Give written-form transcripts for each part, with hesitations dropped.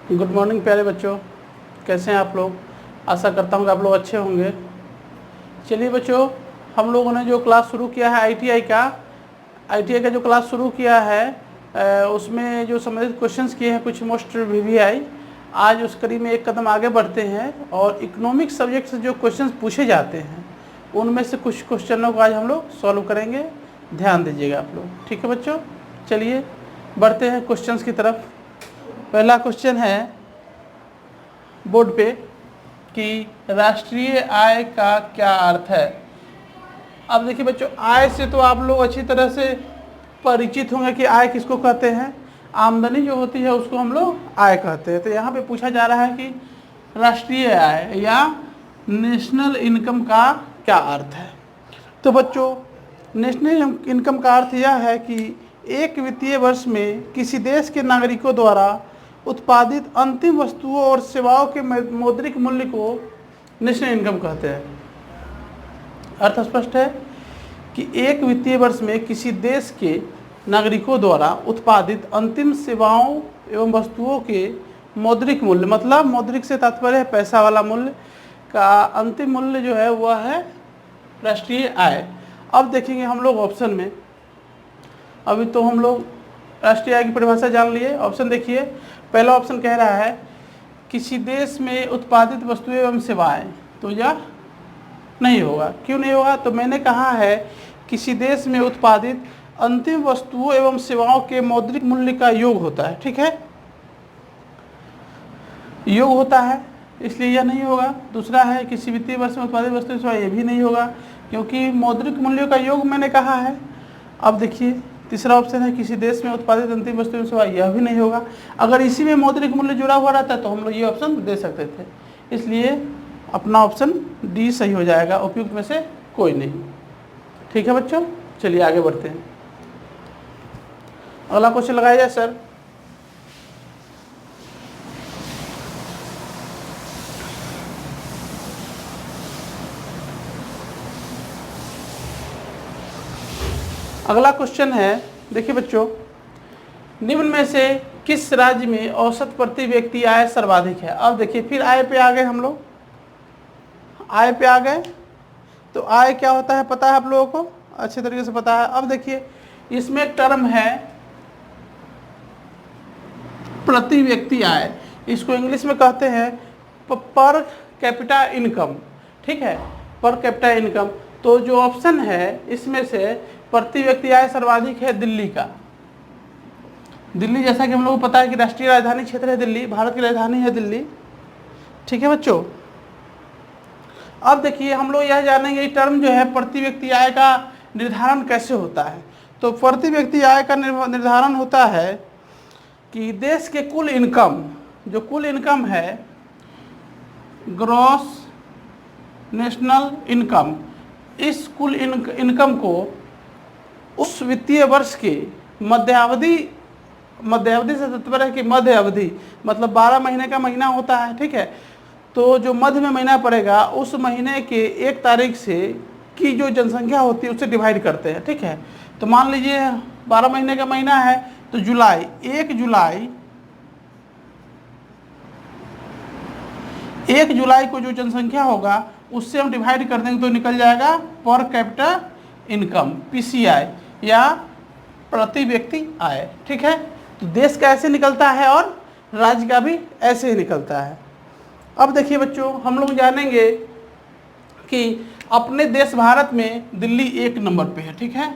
Good morning प्यारे बच्चों, कैसे हैं आप लोग। आशा करता हूँ कि आप लोग अच्छे होंगे। चलिए बच्चों, हम लोगों ने जो क्लास शुरू किया है आईटीआई का जो क्लास शुरू किया है उसमें जो संबंधित क्वेश्चंस किए हैं कुछ मोस्ट वीवीआई, आज उस कड़ी में एक कदम आगे बढ़ते हैं और इकोनॉमिक सब्जेक्ट से जो क्वेश्चंस पूछे जाते हैं उनमें से कुछ क्वेश्चनों को आज हम लोग सॉल्व करेंगे। ध्यान दीजिएगा आप लोग, ठीक है बच्चों। चलिए बढ़ते हैं क्वेश्चंस की तरफ। पहला क्वेश्चन है बोर्ड पे कि राष्ट्रीय आय का क्या अर्थ है। अब देखिए बच्चों, आय से तो आप लोग अच्छी तरह से परिचित होंगे कि आय किसको कहते हैं। आमदनी जो होती है उसको हम लोग आय कहते हैं। तो यहाँ पे पूछा जा रहा है कि राष्ट्रीय आय या नेशनल इनकम का क्या अर्थ है। तो बच्चों, नेशनल इनकम का अर्थ यह है कि एक वित्तीय वर्ष में किसी देश के नागरिकों द्वारा उत्पादित अंतिम वस्तुओं और सेवाओं के मौद्रिक मूल्य को नेशनल इनकम कहते हैं। अर्थ स्पष्ट है कि एक वित्तीय वर्ष में किसी देश के नागरिकों द्वारा उत्पादित अंतिम सेवाओं एवं वस्तुओं के मौद्रिक मूल्य, मतलब मौद्रिक से तात्पर्य है पैसा वाला मूल्य, का अंतिम मूल्य जो है वह है राष्ट्रीय आय। अब देखेंगे हम लोग ऑप्शन में। अभी तो हम लोग राष्ट्रीय आय की परिभाषा जान लिए। ऑप्शन देखिए, पहला ऑप्शन कह रहा है किसी देश में उत्पादित वस्तुएं एवं सेवाएं, तो यह नहीं होगा। क्यों नहीं होगा? तो मैंने कहा है किसी देश में उत्पादित अंतिम वस्तुओं एवं सेवाओं के मौद्रिक मूल्य का योग होता है, ठीक है, योग होता है, इसलिए यह नहीं होगा। दूसरा है किसी वित्तीय वर्ष में उत्पादित वस्तु सेवा, यह भी नहीं होगा क्योंकि मौद्रिक मूल्यों का योग मैंने कहा है। अब देखिए तीसरा ऑप्शन है किसी देश में उत्पादित अंतिम वस्तु सेवा, यह भी नहीं होगा। अगर इसी में मौद्रिक मूल्य जुड़ा हुआ रहता तो हम लोग ये ऑप्शन दे सकते थे, इसलिए अपना ऑप्शन डी सही हो जाएगा, उपयुक्त में से कोई नहीं। ठीक है बच्चों, चलिए आगे बढ़ते हैं। अगला क्वेश्चन लगाया जाए सर। अगला क्वेश्चन है, देखिए बच्चों, निम्न में से किस राज्य में औसत प्रति व्यक्ति आय सर्वाधिक है। अब देखिए फिर आय पे आ गए हम लोग, आय पे आ गए। तो आय क्या होता है पता है आप लोगों को, अच्छे तरीके से पता है। अब देखिए इसमें एक टर्म है प्रति व्यक्ति आय, इसको इंग्लिश में कहते हैं पर कैपिटा इनकम, ठीक है, पर कैपिटा इनकम। तो जो ऑप्शन है इसमें से प्रति व्यक्ति आय सर्वाधिक है दिल्ली का। दिल्ली, जैसा कि हम लोगों को पता है कि राष्ट्रीय राजधानी क्षेत्र है दिल्ली, भारत की राजधानी है दिल्ली, ठीक है बच्चों। अब देखिए हम लोग यह जानेंगे ये टर्म जो है प्रति व्यक्ति आय का निर्धारण कैसे होता है। तो प्रति व्यक्ति आय का निर्धारण होता है कि देश के कुल इनकम, जो कुल इनकम है, ग्रॉस नेशनल इनकम, इस कुल इनकम को उस वित्तीय वर्ष के मध्यावधि से तात्पर्य है कि मध्य अवधि मतलब 12 महीने का महीना होता है, ठीक है। तो जो मध्य में महीना पड़ेगा उस महीने के 1 तारीख से की जो जनसंख्या होती है उससे डिवाइड करते हैं, ठीक है। तो मान लीजिए 12 महीने का महीना है तो जुलाई, 1 जुलाई को जो जनसंख्या होगा उससे हम डिवाइड कर देंगे तो निकल जाएगा पर कैपिटा इनकम, पीसीआई या प्रति व्यक्ति आय, ठीक है। तो देश का ऐसे निकलता है और राज्य का भी ऐसे ही निकलता है। अब देखिए बच्चों, हम लोग जानेंगे कि अपने देश भारत में दिल्ली 1 नंबर पे है, ठीक है।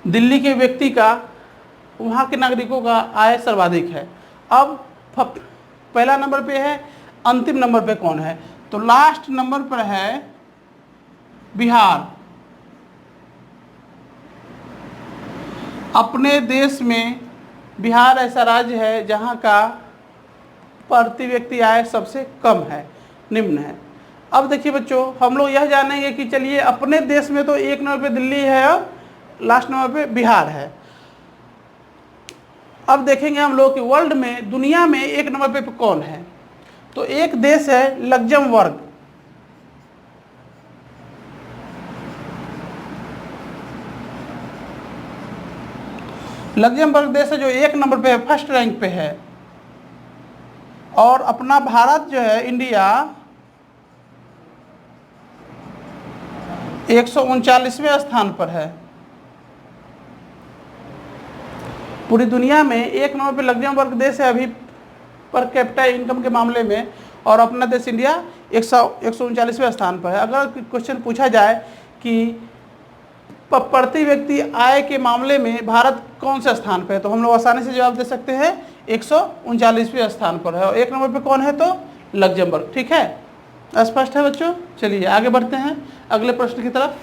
दिल्ली के व्यक्ति का, वहाँ के नागरिकों का आय सर्वाधिक है। अब पहला नंबर पे है, अंतिम नंबर पे कौन है? तो लास्ट नंबर पर है बिहार। अपने देश में बिहार ऐसा राज्य है जहाँ का प्रति व्यक्ति आय सबसे कम है, निम्न है। अब देखिए बच्चों, हम लोग यह जानेंगे कि चलिए अपने देश में तो 1 नंबर पे दिल्ली है और लास्ट नंबर पे बिहार है। अब देखेंगे हम लोग कि वर्ल्ड में, दुनिया में 1 नंबर पे कौन है। तो एक देश है लग्जमबर्ग, लग्जमबर्ग देश है जो 1 नंबर पे है, फर्स्ट रैंक पे है। और अपना भारत जो है इंडिया 139वें स्थान पर है। पूरी दुनिया में 1 नंबर पे लग्जमबर्ग देश है अभी पर कैपिटा इनकम के मामले में, और अपना देश इंडिया 139वें स्थान पर है। अगर क्वेश्चन पूछा जाए कि प्रति व्यक्ति आय के मामले में भारत कौन से स्थान पर है, तो हम लोग आसानी से जवाब दे सकते हैं 139वें स्थान पर है, और 1 नंबर पे कौन है तो लग्जमबर्ग। ठीक है, स्पष्ट है बच्चों। चलिए आगे बढ़ते हैं अगले प्रश्न की तरफ।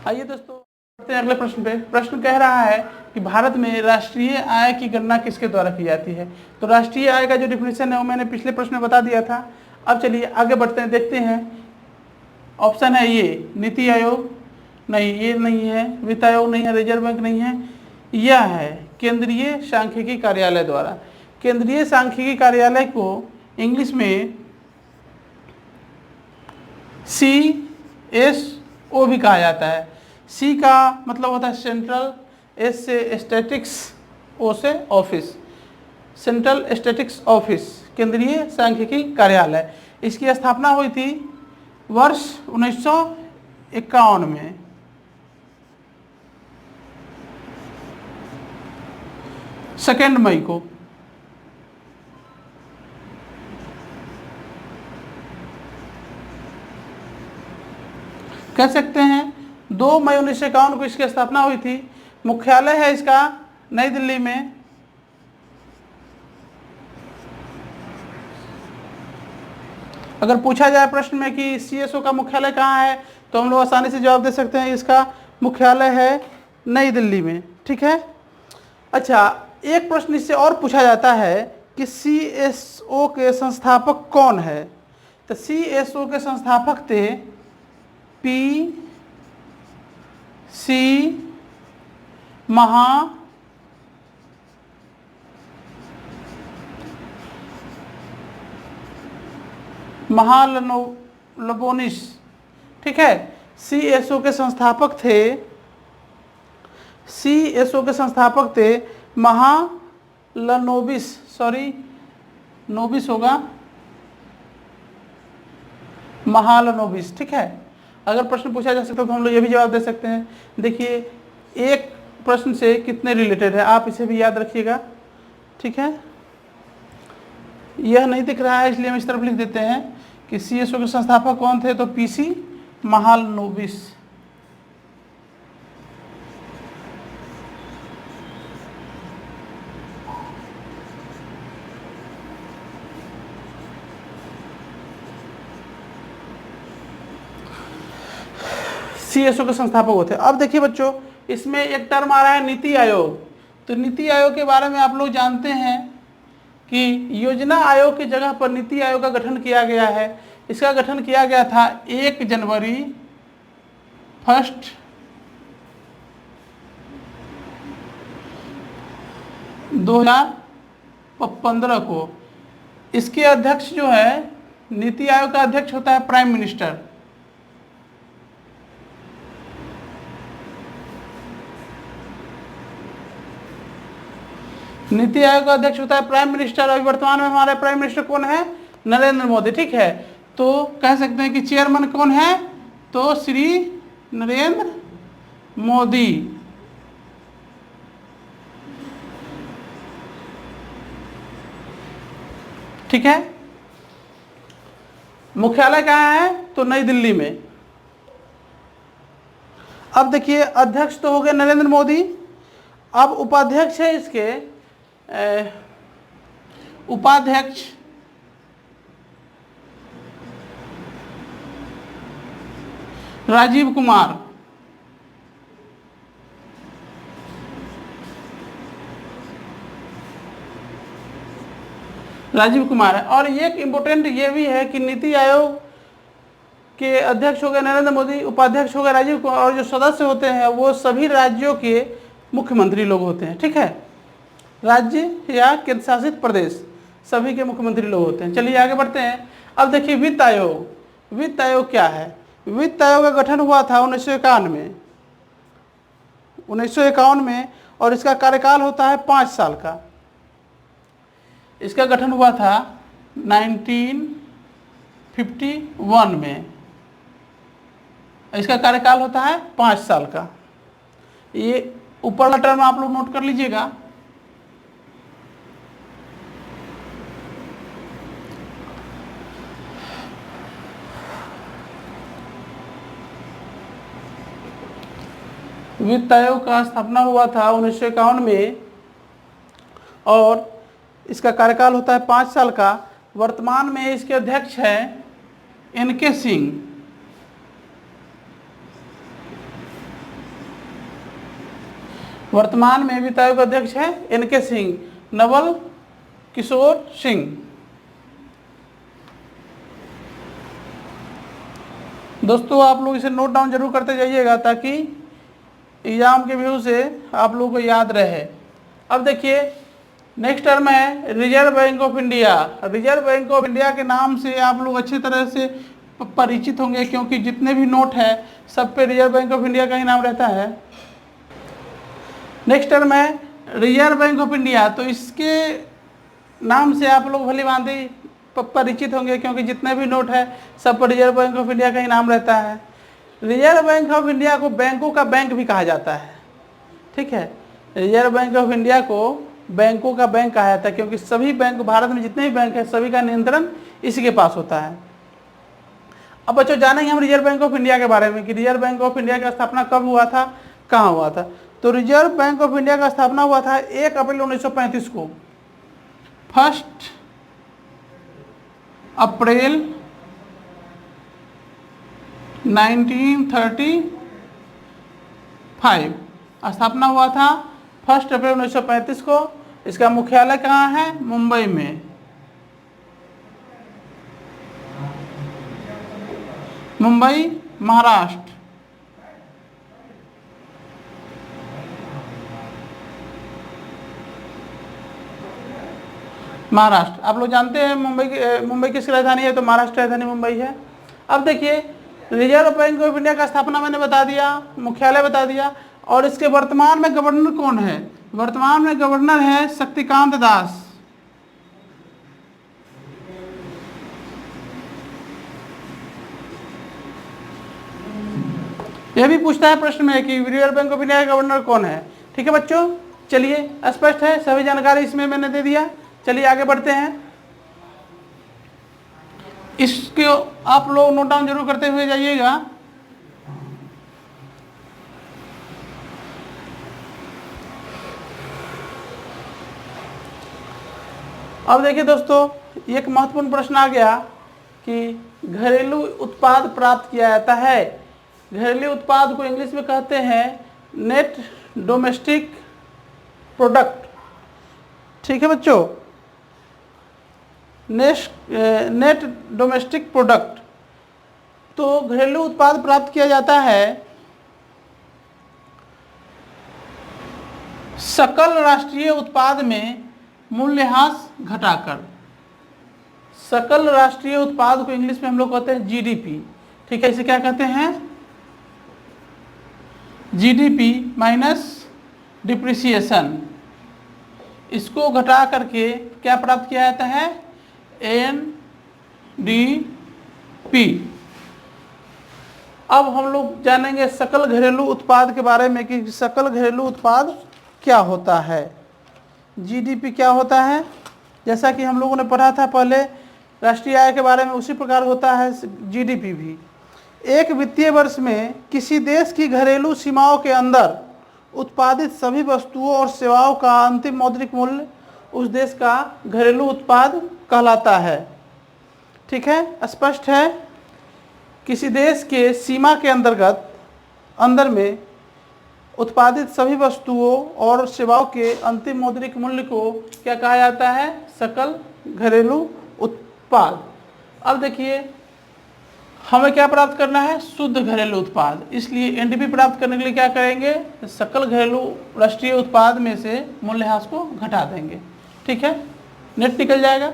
आइए दोस्तों बढ़ते हैं अगले प्रश्न पे। प्रश्न कह रहा है कि भारत में राष्ट्रीय आय की गणना किसके द्वारा की जाती है। तो राष्ट्रीय आय का जो डिफिनेशन है वो मैंने पिछले प्रश्न में बता दिया था। अब चलिए आगे बढ़ते हैं, देखते हैं। ऑप्शन है ये नीति आयोग, नहीं ये नहीं है, वित्त आयोग नहीं है, रिजर्व बैंक नहीं है, यह है केंद्रीय सांख्यिकी कार्यालय द्वारा। केंद्रीय सांख्यिकी कार्यालय को इंग्लिश में CSO भी कहा जाता है। C का मतलब होता है सेंट्रल, S से स्टैटिक्स, O से ऑफिस, सेंट्रल स्टैटिक्स ऑफिस, केंद्रीय सांख्यिकी कार्यालय। इसकी स्थापना हुई थी वर्ष 1951 में। सेकेंड मई को। कह सकते हैं 2 मई 1951 को इसकी स्थापना हुई थी। मुख्यालय है इसका नई दिल्ली में। अगर पूछा जाए प्रश्न में कि CSO का मुख्यालय कहाँ है, तो हम लोग आसानी से जवाब दे सकते हैं इसका मुख्यालय है नई दिल्ली में। ठीक है। अच्छा, एक प्रश्न इससे और पूछा जाता है कि CSO के संस्थापक कौन है। तो CSO के संस्थापक थे PC महालनोबिस। ठीक है, CSO के संस्थापक थे महालनोबिस, सॉरी नोबिस होगा, महालनोबिस। ठीक है, अगर प्रश्न पूछा जा सकता है तो हम लोग ये भी जवाब दे सकते हैं। देखिए एक प्रश्न से कितने रिलेटेड है, आप इसे भी याद रखिएगा। ठीक है, यह नहीं दिख रहा है इसलिए हम इस तरफ लिख देते हैं कि CSO के संस्थापक कौन थे, तो PC महालनोबिस। CSO के संस्थापक होते हैं। अब देखिए बच्चों, इसमें एक टर्म आ रहा है नीति आयोग। तो नीति आयोग के बारे में आप लोग जानते हैं कि योजना आयोग की जगह पर नीति आयोग का गठन किया गया है। इसका गठन किया गया था 1 जनवरी 2015 को। इसके अध्यक्ष जो है, नीति आयोग का अध्यक्ष होता है प्राइम मिनिस्टर। नीति आयोग का अध्यक्ष होता है प्राइम मिनिस्टर। अभी वर्तमान में हमारे प्राइम मिनिस्टर कौन है, नरेंद्र मोदी। ठीक है, तो कह सकते हैं कि चेयरमैन कौन है, तो श्री नरेंद्र मोदी। ठीक है, मुख्यालय कहाँ है, तो नई दिल्ली में। अब देखिए अध्यक्ष तो हो गए नरेंद्र मोदी। अब उपाध्यक्ष है इसके, उपाध्यक्ष राजीव कुमार। राजीव कुमार है। और एक इम्पोर्टेंट ये भी है कि नीति आयोग के अध्यक्ष हो गए नरेंद्र मोदी, उपाध्यक्ष हो गए राजीव कुमार, और जो सदस्य होते हैं वो सभी राज्यों के मुख्यमंत्री लोग होते हैं। ठीक है, राज्य या केंद्र शासित प्रदेश सभी के मुख्यमंत्री लोग होते हैं। चलिए आगे बढ़ते हैं। अब देखिए वित्त आयोग। वित्त आयोग क्या है। वित्त आयोग का गठन हुआ था 1951 में, और इसका कार्यकाल होता है 5 साल का। इसका गठन हुआ था 1951 में। इसका कार्यकाल होता है 5 साल का। ये ऊपर का टर्म आप लोग नोट कर लीजिएगा। वित्त आयोग का स्थापना हुआ था 1951 में और इसका कार्यकाल होता है 5 साल का। वर्तमान में इसके अध्यक्ष हैं एन.के. सिंह। वर्तमान में वित्त आयोग अध्यक्ष है एन.के. सिंह, नवल किशोर सिंह। दोस्तों आप लोग इसे नोट डाउन जरूर करते जाइएगा ताकि एग्जाम के व्यू से आप लोगों को याद रहे। अब देखिए नेक्स्ट टर्म है reserve bank of India. Reserve bank of India के नाम से आप लोग अच्छी तरह से परिचित होंगे क्योंकि जितने भी नोट है सब पे रिजर्व बैंक ऑफ इंडिया का ही नाम रहता है। नेक्स्ट टर्म है रिजर्व बैंक ऑफ इंडिया, तो इसके नाम से आप लोग भली भांति परिचित होंगे क्योंकि जितने भी नोट है सब पर रिजर्व बैंक ऑफ इंडिया का ही नाम रहता है। रिजर्व बैंक ऑफ इंडिया को बैंकों का बैंक भी कहा जाता है। ठीक है, रिजर्व बैंक ऑफ इंडिया को बैंकों का बैंक कहा जाता है क्योंकि सभी बैंक, भारत में जितने भी बैंक है सभी का नियंत्रण इसी के पास होता है। अब बच्चों जानेंगे हम रिजर्व बैंक ऑफ इंडिया के बारे में कि रिजर्व बैंक ऑफ इंडिया का स्थापना कब हुआ था, कहाँ हुआ था। तो रिजर्व बैंक ऑफ इंडिया का स्थापना हुआ था 1 अप्रैल 1935 को। 1 अप्रैल 1935 स्थापना हुआ था 1 अप्रैल 1935 को। इसका मुख्यालय कहाँ है? मुंबई में। मुंबई, महाराष्ट्र। महाराष्ट्र आप लोग जानते हैं मुंबई किसकी राजधानी है? तो महाराष्ट्र राजधानी मुंबई है। अब देखिए रिजर्व बैंक ऑफ इंडिया का स्थापना मैंने बता दिया, मुख्यालय बता दिया, और इसके वर्तमान में गवर्नर कौन है? वर्तमान में गवर्नर है शक्तिकांत दास। यह भी पूछता है प्रश्न में कि रिजर्व बैंक ऑफ इंडिया का गवर्नर कौन है। ठीक है बच्चों, चलिए स्पष्ट है, सभी जानकारी इसमें मैंने दे दिया। चलिए आगे बढ़ते हैं। इसको आप लोग नोट डाउन जरूर करते हुए जाइएगा। अब देखिए दोस्तों एक महत्वपूर्ण प्रश्न आ गया कि घरेलू उत्पाद प्राप्त किया जाता है। घरेलू उत्पाद को इंग्लिश में कहते हैं नेट डोमेस्टिक प्रोडक्ट। ठीक है बच्चों, नेट डोमेस्टिक प्रोडक्ट। तो घरेलू उत्पाद प्राप्त किया जाता है सकल राष्ट्रीय उत्पाद में मूल्यह्रास घटाकर। सकल राष्ट्रीय उत्पाद को इंग्लिश में हम लोग कहते हैं जीडीपी। ठीक है, इसे क्या कहते हैं? GDP minus depreciation. इसको घटा करके क्या प्राप्त किया जाता है? एनडीपी। अब हम लोग जानेंगे सकल घरेलू उत्पाद के बारे में कि सकल घरेलू उत्पाद क्या होता है, जीडीपी क्या होता है। जैसा कि हम लोगों ने पढ़ा था पहले राष्ट्रीय आय के बारे में, उसी प्रकार होता है जीडीपी भी। एक वित्तीय वर्ष में किसी देश की घरेलू सीमाओं के अंदर उत्पादित सभी वस्तुओं और सेवाओं का अंतिम मौद्रिक मूल्य उस देश का घरेलू उत्पाद कहलाता है। ठीक है, स्पष्ट है। किसी देश के सीमा के अंदर में उत्पादित सभी वस्तुओं और सेवाओं के अंतिम मौद्रिक मूल्य को क्या कहा जाता है? सकल घरेलू उत्पाद। अब देखिए हमें क्या प्राप्त करना है? शुद्ध घरेलू उत्पाद। इसलिए एनडीपी प्राप्त करने के लिए क्या करेंगे? सकल घरेलू राष्ट्रीय उत्पाद में से मूल्यह्रास को घटा देंगे। ठीक है, नेट निकल जाएगा।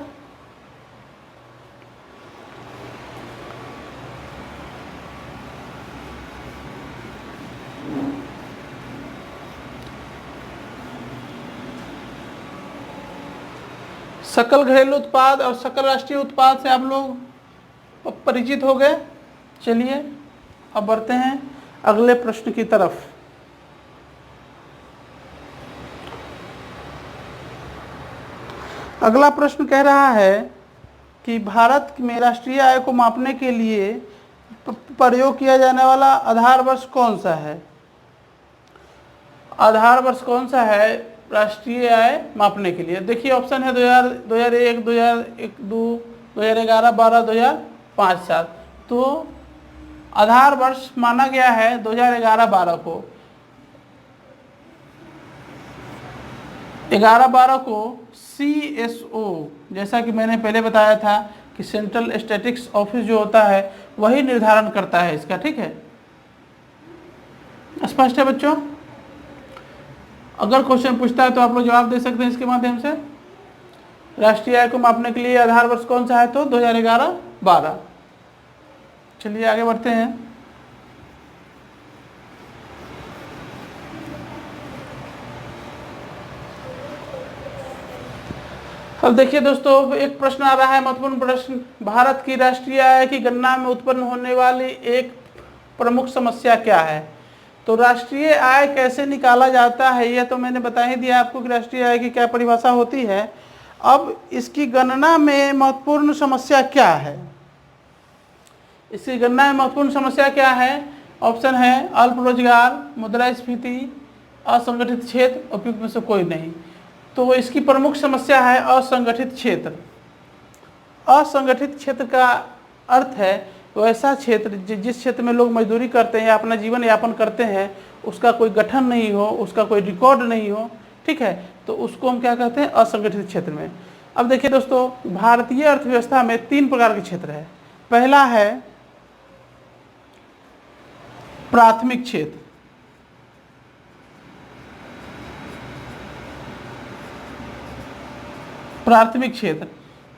सकल घरेलू उत्पाद और सकल राष्ट्रीय उत्पाद से आप लोग परिचित हो गए। चलिए अब बढ़ते हैं अगले प्रश्न की तरफ। अगला प्रश्न कह रहा है कि भारत में राष्ट्रीय आय को मापने के लिए प्रयोग किया जाने वाला आधार वर्ष कौन सा है? आधार वर्ष कौन सा है राष्ट्रीय आय मापने के लिए? देखिए ऑप्शन है 2001, 2002, 2011, 12, 2005, 7। तो आधार वर्ष माना गया है 2011-12 को। 11-12 को CSO, जैसा कि मैंने पहले बताया था कि सेंट्रल स्टैटिस्टिक्स ऑफिस जो होता है वही निर्धारण करता है इसका। ठीक है, स्पष्ट है बच्चों? अगर क्वेश्चन पूछता है तो आप लोग जवाब दे सकते हैं इसके माध्यम से। राष्ट्रीय आय को मापने के लिए आधार वर्ष कौन सा है? तो 2011-12। चलिए आगे बढ़ते हैं। अब देखिए दोस्तों, एक प्रश्न आ रहा है, महत्वपूर्ण प्रश्न। भारत की राष्ट्रीय आय की गणना में उत्पन्न होने वाली एक प्रमुख समस्या क्या है? तो राष्ट्रीय आय कैसे निकाला जाता है यह तो मैंने बता ही दिया आपको कि राष्ट्रीय आय की क्या परिभाषा होती है। अब इसकी गणना में महत्वपूर्ण समस्या क्या है? इसकी गणना में महत्वपूर्ण समस्या क्या है? ऑप्शन है अल्प रोजगार, मुद्रास्फीति, असंगठित क्षेत्र, उपयुक्त में से कोई नहीं। तो इसकी प्रमुख समस्या है असंगठित क्षेत्र। असंगठित क्षेत्र का अर्थ है वैसा क्षेत्र जिस क्षेत्र में लोग मजदूरी करते हैं या अपना जीवन यापन करते हैं, उसका कोई गठन नहीं हो, उसका कोई रिकॉर्ड नहीं हो। ठीक है, तो उसको हम क्या कहते हैं? असंगठित क्षेत्र में। अब देखिए दोस्तों, भारतीय अर्थव्यवस्था में 3 प्रकार के क्षेत्र है। पहला है प्राथमिक क्षेत्र। प्राथमिक क्षेत्र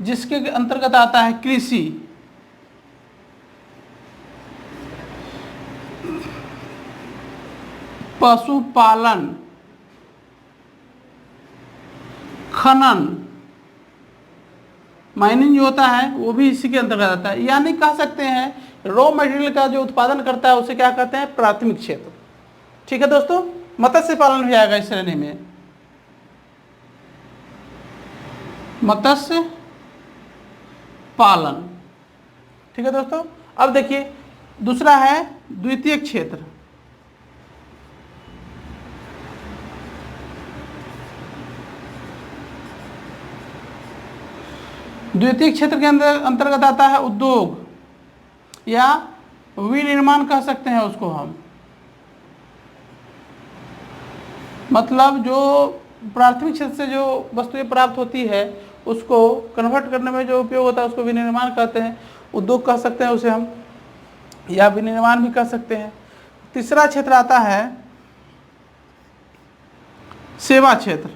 जिसके अंतर्गत आता है कृषि, पशुपालन, खनन, माइनिंग जो होता है वो भी इसी के अंतर्गत आता है। यानी कह सकते हैं रॉ मटेरियल का जो उत्पादन करता है उसे क्या कहते हैं? प्राथमिक क्षेत्र। ठीक है दोस्तों, मत्स्य पालन भी आएगा इस श्रेणी में। मत्स्य पालन। ठीक है दोस्तों। अब देखिए दूसरा है द्वितीयक क्षेत्र। द्वितीयक क्षेत्र के अंतर्गत आता है उद्योग या विनिर्माण कह सकते हैं उसको हम। मतलब जो प्राथमिक क्षेत्र से जो वस्तुएं प्राप्त होती है उसको कन्वर्ट करने में जो उपयोग होता है उसको विनिर्माण कहते हैं। उद्योग कह सकते हैं उसे हम, या विनिर्माण भी कह सकते हैं। तीसरा क्षेत्र आता है सेवा क्षेत्र।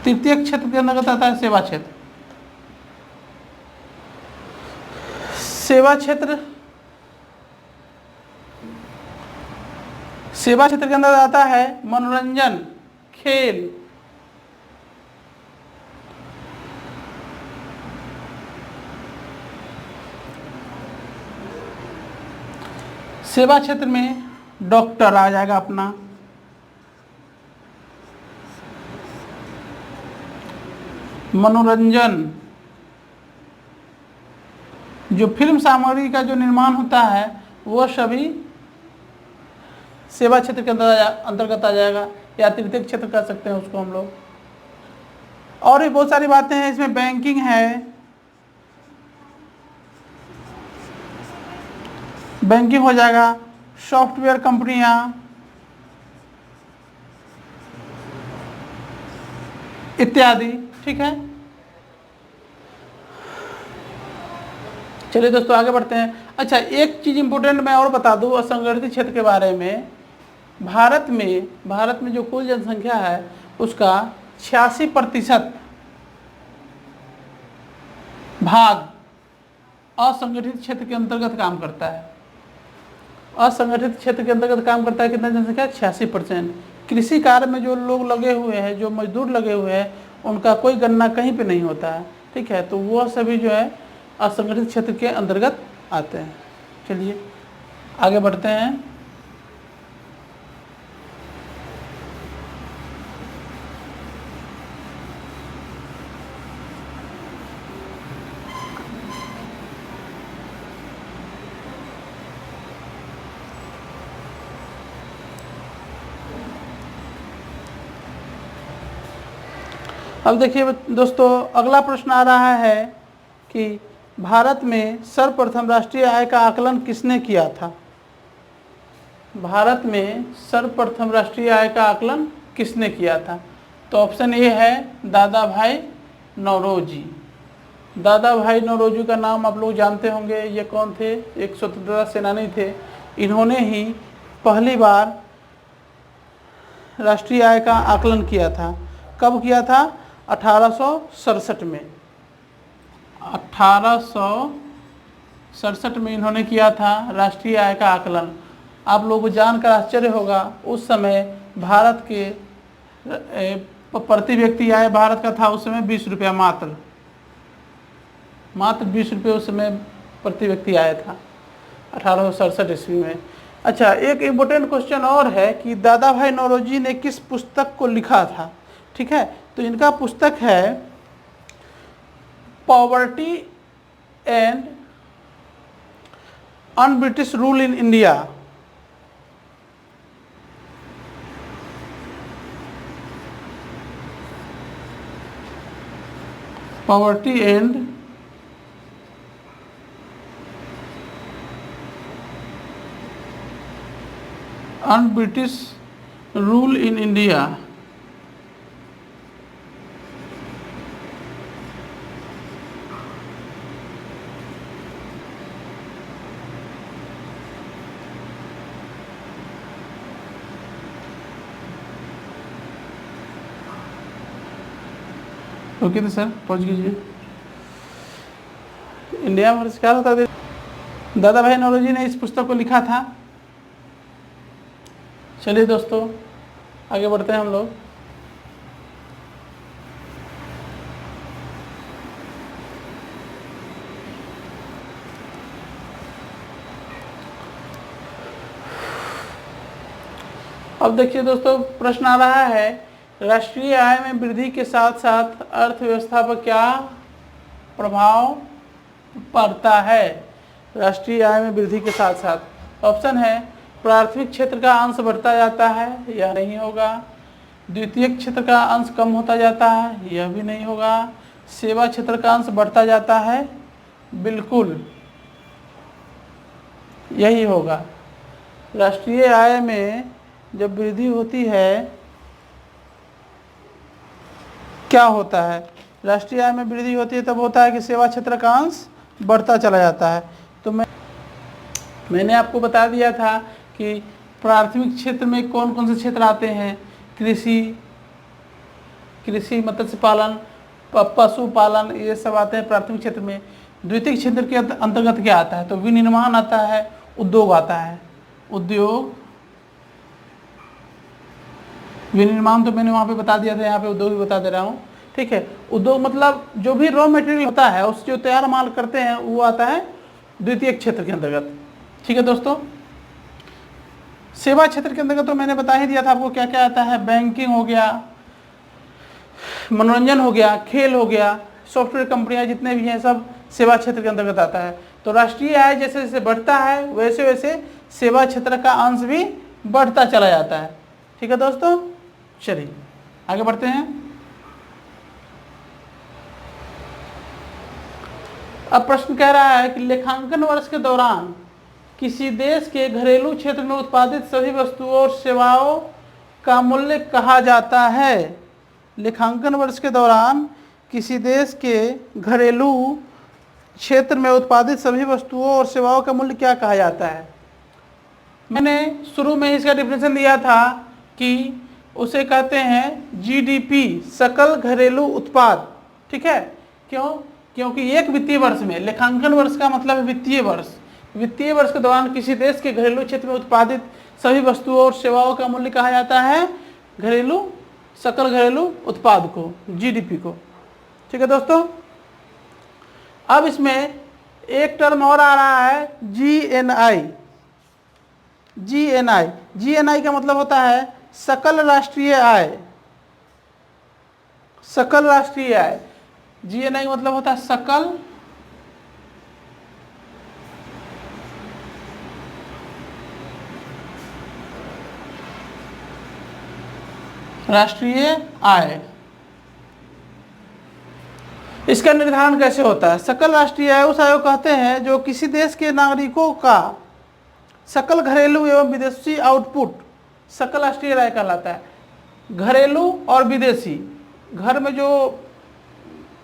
तृतीय क्षेत्र के अंतर्गत आता है सेवा क्षेत्र। सेवा क्षेत्र के अंदर आता है मनोरंजन, खेल, सेवा क्षेत्र में डॉक्टर आ जाएगा अपना, मनोरंजन, जो फिल्म सामग्री का जो निर्माण होता है वो सभी सेवा क्षेत्र के अंतर्गत आ जाएगा, या तृतीय क्षेत्र कह सकते हैं उसको हम लोग। और भी बहुत सारी बातें हैं इसमें, बैंकिंग है, बैंकिंग हो जाएगा, सॉफ्टवेयर कंपनियां, इत्यादि। ठीक है, चलिए दोस्तों आगे बढ़ते हैं। अच्छा, एक चीज इंपोर्टेंट मैं और बता दूं असंगठित क्षेत्र के बारे में। भारत में जो कुल जनसंख्या है उसका 86% भाग असंगठित क्षेत्र के अंतर्गत काम करता है। असंगठित क्षेत्र के अंतर्गत काम करता है कितना जनसंख्या? 86%। कृषि कार्य में जो लोग लगे हुए हैं, जो मजदूर लगे हुए हैं, उनका कोई गणना कहीं पे नहीं होता है। ठीक है, तो वह सभी जो है असंगठित क्षेत्र के अंतर्गत आते हैं। चलिए आगे बढ़ते हैं। अब देखिए दोस्तों, अगला प्रश्न आ रहा है कि भारत में सर्वप्रथम राष्ट्रीय आय का आकलन किसने किया था? भारत में सर्वप्रथम राष्ट्रीय आय का आकलन किसने किया था? तो ऑप्शन ए है दादा भाई नौरोजी। दादा भाई नौरोजी का नाम आप लोग जानते होंगे। ये कौन थे? एक स्वतंत्रता सेनानी थे। इन्होंने ही पहली बार राष्ट्रीय आय का आकलन किया था। कब किया था? 1867 में। 1867 में इन्होंने किया था राष्ट्रीय आय का आकलन। आप लोगों को जानकर आश्चर्य होगा, उस समय भारत के प्रति व्यक्ति आय भारत का था उस समय 20 रुपया, मात्र 20 रुपये उस समय प्रति व्यक्ति आया था 1867 ईस्वी में। अच्छा, एक इम्पोर्टेंट क्वेश्चन और है कि दादा भाई नौरोजी ने किस पुस्तक को लिखा था? ठीक है, तो इनका पुस्तक है poverty and un British rule in India. Poverty and un British rule in India. Okay तो सर पहुँच कीजिए। इंडिया में क्या होता है? दादा भाई नौरोजी ने इस पुस्तक को लिखा था। चलिए दोस्तों आगे बढ़ते हैं हम लोग। अब देखिए दोस्तों, प्रश्न आ रहा है राष्ट्रीय आय में वृद्धि के साथ साथ अर्थव्यवस्था पर क्या प्रभाव पड़ता है? राष्ट्रीय आय में वृद्धि के साथ साथ ऑप्शन है प्राथमिक क्षेत्र का अंश बढ़ता जाता है, यह नहीं होगा। द्वितीयक क्षेत्र का अंश कम होता जाता है, यह भी नहीं होगा। सेवा क्षेत्र का अंश बढ़ता जाता है, बिल्कुल यही होगा। राष्ट्रीय आय में जब वृद्धि होती है क्या होता है? राष्ट्रीय आय में वृद्धि होती है तब होता है कि सेवा क्षेत्र का अंश बढ़ता चला जाता है। तो मैंने आपको बता दिया था कि प्राथमिक क्षेत्र में कौन कौन से क्षेत्र आते हैं? कृषि, मत्स्य पालन, पशुपालन, ये सब आते हैं प्राथमिक क्षेत्र में। द्वितीय क्षेत्र के अंतर्गत क्या आता है? तो विनिर्माण आता है, उद्योग आता है। उद्योग, विनिर्माण तो मैंने वहाँ पे बता दिया था, यहाँ पे उद्योग भी बता दे रहा हूँ। ठीक है, उद्योग मतलब जो भी रॉ मटेरियल होता है, उस जो तैयार माल करते हैं, वो आता है द्वितीय क्षेत्र के अंतर्गत। ठीक है दोस्तों, सेवा क्षेत्र के अंतर्गत तो मैंने बता ही दिया था आपको क्या क्या आता है। बैंकिंग हो गया, मनोरंजन हो गया, खेल हो गया, सॉफ्टवेयर कंपनियां जितने भी हैं सब सेवा क्षेत्र के अंतर्गत आता है। तो राष्ट्रीय आय जैसे जैसे बढ़ता है वैसे वैसे सेवा क्षेत्र का अंश भी बढ़ता चला जाता है। ठीक है दोस्तों, चलिए आगे बढ़ते हैं। अब प्रश्न कह रहा है कि लेखांकन वर्ष के दौरान किसी देश के घरेलू क्षेत्र में उत्पादित सभी वस्तुओं और सेवाओं का मूल्य कहा जाता है। लेखांकन वर्ष के दौरान किसी देश के घरेलू क्षेत्र में उत्पादित सभी वस्तुओं और सेवाओं का मूल्य क्या कहा जाता है? मैंने शुरू में इसका डिफिनेशन दिया था कि उसे कहते हैं जीडीपी, सकल घरेलू उत्पाद। ठीक है, क्यों? क्योंकि एक वित्तीय वर्ष में, लेखांकन वर्ष का मतलब है वित्तीय वर्ष, वित्तीय वर्ष के दौरान किसी देश के घरेलू क्षेत्र में उत्पादित सभी वस्तुओं और सेवाओं का मूल्य कहा जाता है सकल घरेलू उत्पाद को, जीडीपी को। ठीक है दोस्तों, अब इसमें एक टर्म और आ रहा है जीएनआई। जीएनआई का मतलब होता है सकल राष्ट्रीय आय। सकल राष्ट्रीय आय, जीएनआई का मतलब होता है सकल राष्ट्रीय आय। इसका निर्धारण कैसे होता है? सकल राष्ट्रीय आय उस आय को कहते हैं जो किसी देश के नागरिकों का सकल घरेलू एवं विदेशी आउटपुट सकल राष्ट्रीय आय कहलाता है। घरेलू और विदेशी, घर में जो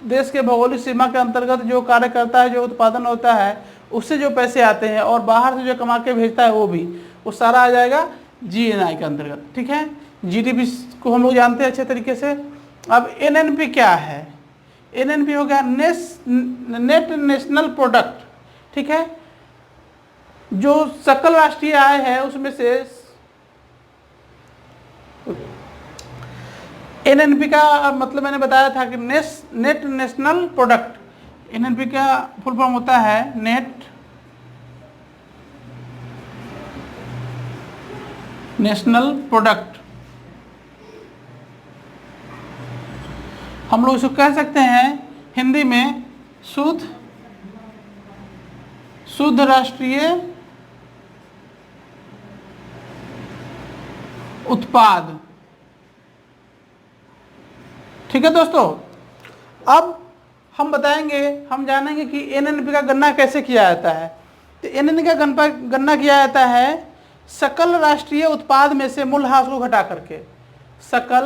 देश के भौगोलिक सीमा के अंतर्गत जो कार्य करता है, जो उत्पादन होता है, उससे जो पैसे आते हैं, और बाहर से जो कमा के भेजता है वो सारा आ जाएगा जीएनआई के अंतर्गत। ठीक है, जीडीपी को हम लोग जानते हैं अच्छे तरीके से। अब एनएनपी क्या है? एनएनपी हो गया नेट नेशनल प्रोडक्ट। ठीक है, जो सकल राष्ट्रीय आय है उसमें से एनएनपी का मतलब मैंने बताया था कि नेट नेशनल प्रोडक्ट। एनएनपी का फुल फॉर्म होता है नेट नेशनल प्रोडक्ट। हम लोग इसको कह सकते हैं हिंदी में शुद्ध राष्ट्रीय उत्पाद। ठीक है दोस्तों, अब हम जानेंगे कि एनएनपी का गणना कैसे किया जाता है। तो एनएनपी का गणना किया जाता है सकल राष्ट्रीय उत्पाद में से मूल्यह्रास को घटा करके। सकल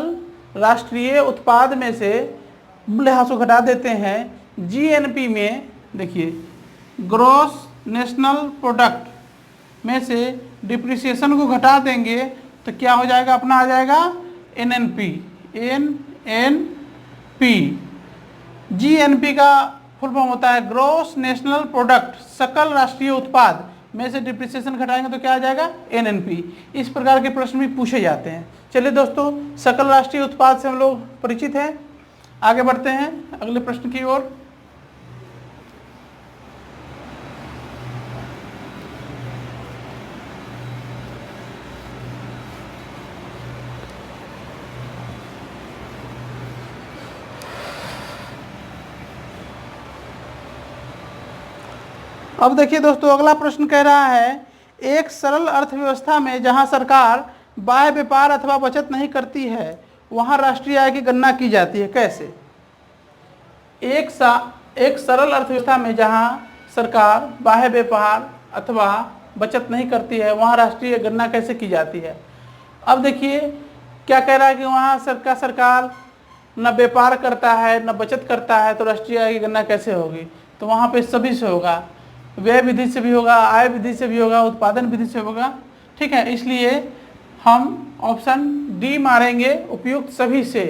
राष्ट्रीय उत्पाद में से मूल्यह्रास को घटा देते हैं। जीएनपी में देखिए, ग्रॉस नेशनल प्रोडक्ट में से डिप्रिसिएशन को घटा देंगे तो क्या हो जाएगा? अपना आ जाएगा एनएनपी। जीएनपी का फुल फॉर्म होता है ग्रॉस नेशनल प्रोडक्ट। सकल राष्ट्रीय उत्पाद में से डिप्रिसिएशन घटाएंगे तो क्या आ जाएगा? एनएनपी। इस प्रकार के प्रश्न भी पूछे जाते हैं। चलिए दोस्तों, सकल राष्ट्रीय उत्पाद से हम लोग परिचित हैं। आगे बढ़ते हैं अगले प्रश्न की ओर। अब देखिए दोस्तों, अगला प्रश्न कह रहा है एक सरल अर्थव्यवस्था में जहां सरकार बाह्य व्यापार अथवा बचत नहीं करती है वहां राष्ट्रीय आय की गणना की जाती है। कैसे? एक सरल अर्थव्यवस्था में जहां सरकार बाह्य व्यापार अथवा बचत नहीं करती है वहां राष्ट्रीय गणना कैसे की जाती है? अब देखिए क्या कह रहा है कि वहां सरकार न व्यापार करता है न बचत करता है, तो राष्ट्रीय आय की गणना कैसे होगी? तो वहां पे सभी से होगा, व्यय विधि से भी होगा, आय विधि से भी होगा, उत्पादन विधि से होगा। ठीक है, इसलिए हम ऑप्शन डी मारेंगे, उपयुक्त सभी से।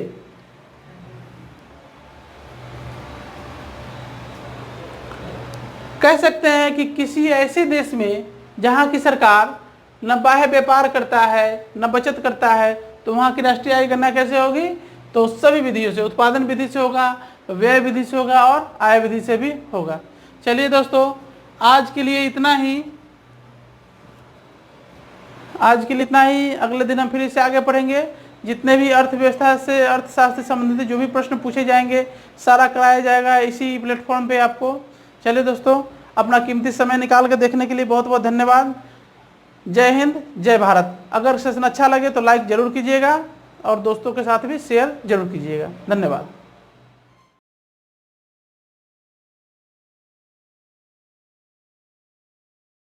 कह सकते हैं कि किसी ऐसे देश में जहां की सरकार न बाह्य व्यापार करता है न बचत करता है, तो वहां की राष्ट्रीय आय गणना कैसे होगी? तो सभी विधियों से, उत्पादन विधि से होगा, व्यय विधि से होगा और आय विधि से भी होगा। चलिए दोस्तों, आज के लिए इतना ही। अगले दिन हम फिर इससे आगे पढ़ेंगे। जितने भी अर्थव्यवस्था से, अर्थशास्त्र से संबंधित जो भी प्रश्न पूछे जाएंगे सारा कराया जाएगा इसी प्लेटफॉर्म पे आपको। चलिए दोस्तों, अपना कीमती समय निकाल कर देखने के लिए बहुत बहुत धन्यवाद। जय हिंद, जय भारत। अगर सेशन अच्छा लगे तो लाइक जरूर कीजिएगा और दोस्तों के साथ भी शेयर जरूर कीजिएगा। धन्यवाद।